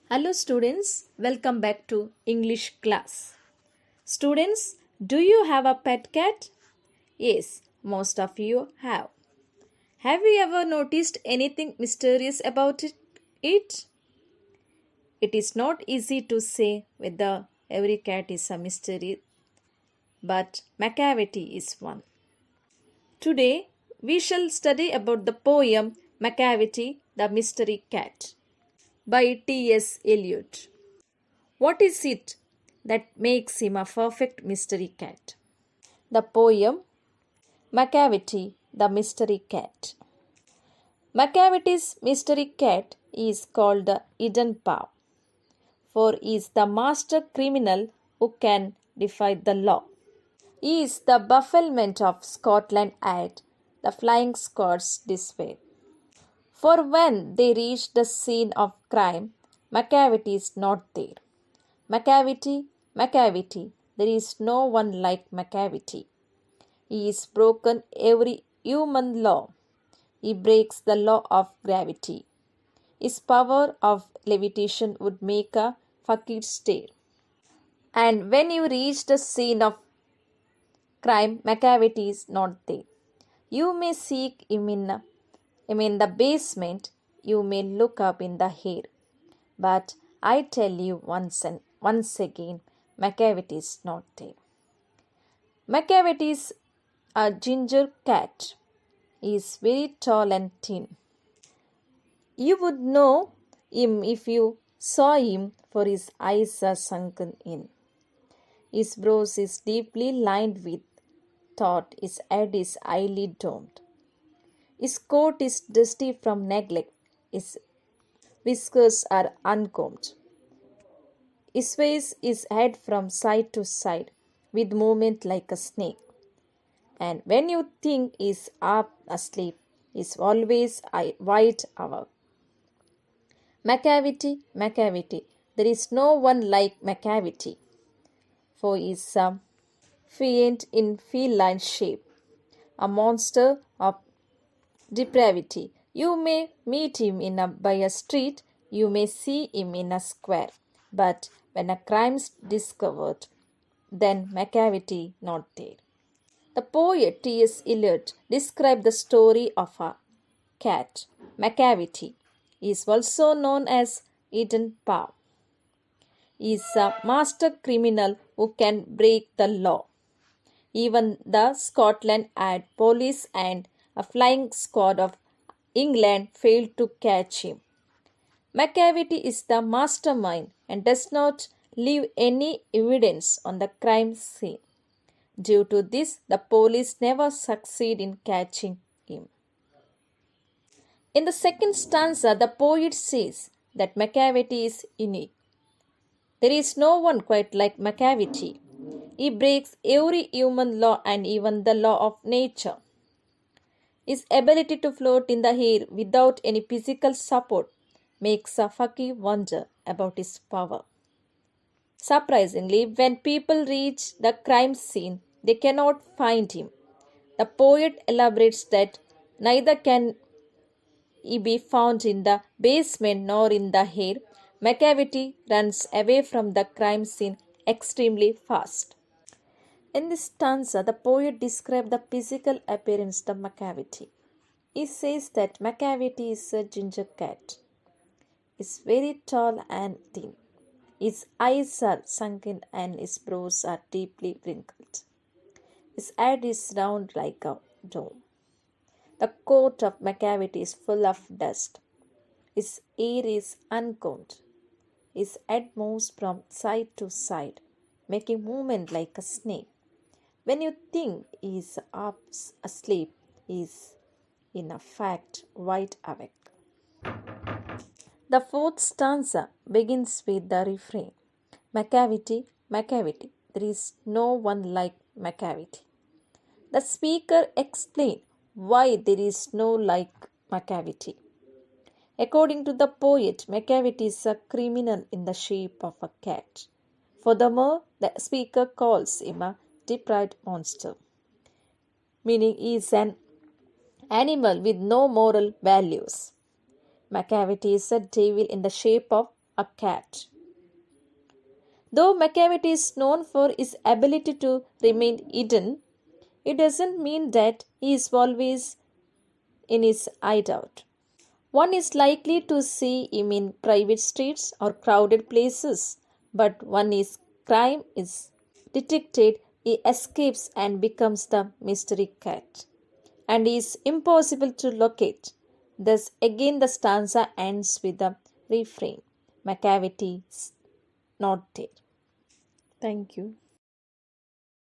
Hello students, welcome back to English class. Students, do you have a pet cat? Yes, most of you have. Have you ever noticed anything mysterious about it? It is not easy to say whether every cat is a mystery, but Macavity is one. Today, we shall study about the poem Macavity, the Mystery Cat by T.S. Eliot. What is it that makes him a perfect mystery cat? The poem Macavity, the Mystery Cat. Macavity's mystery cat is called the Hidden Paw, for he is the master criminal who can defy the law. He is the bafflement of Scotland Yard, the flying squad's despair. For when they reach the scene of crime, Macavity is not there. Macavity, Macavity, there is no one like Macavity. He has broken every human law. He breaks the law of gravity. His power of levitation would make a fakir stare. And when you reach the scene of crime, Macavity is not there. You may seek him in the basement, you may look up in the air. But I tell you once again, Macavity is not there. Macavity is a ginger cat. He is very tall and thin. You would know him if you saw him, for his eyes are sunken in. His brows is deeply lined with thought, his head is highly domed. His coat is dusty from neglect, his whiskers are uncombed. His face is head from side to side, with movement like a snake. And when you think he is up asleep, he is always wide awake. Macavity, Macavity, there is no one like Macavity, for he is a fiend in feline shape, a monster of depravity. You may meet him by a street, you may see him in a square, but when a crime is discovered, then Macavity not there. The poet T.S. Eliot described the story of a cat, Macavity. He is also known as Hidden Paw. He is a master criminal who can break the law. Even the Scotland Yard police and a flying squad of England failed to catch him. Macavity is the mastermind and does not leave any evidence on the crime scene. Due to this, the police never succeed in catching him. In the second stanza, the poet says that Macavity is unique. There is no one quite like Macavity. He breaks every human law and even the law of nature. His ability to float in the air without any physical support makes a fakir wonder about his power. Surprisingly, when people reach the crime scene, they cannot find him. The poet elaborates that neither can he be found in the basement nor in the air. Macavity runs away from the crime scene extremely fast. In this stanza, the poet describes the physical appearance of Macavity. He says that Macavity is a ginger cat. He is very tall and thin. His eyes are sunken and his brows are deeply wrinkled. His head is round like a dome. The coat of Macavity is full of dust. His hair is uncombed. His head moves from side to side, making movement like a snake. When you think he is up asleep, he is in fact wide awake. The fourth stanza begins with the refrain, Macavity, Macavity, there is no one like Macavity. The speaker explains why there is no like Macavity. According to the poet, Macavity is a criminal in the shape of a cat. Furthermore, the speaker calls him a depraved monster, meaning he is an animal with no moral values. Macavity is a devil in the shape of a cat. Though Macavity is known for his ability to remain hidden, it doesn't mean that he is always in his hideout. One is likely to see him in private streets or crowded places, but when his crime is detected, he escapes and becomes the mystery cat, and is impossible to locate. Thus, again, the stanza ends with the refrain Macavity is not dead. Thank you.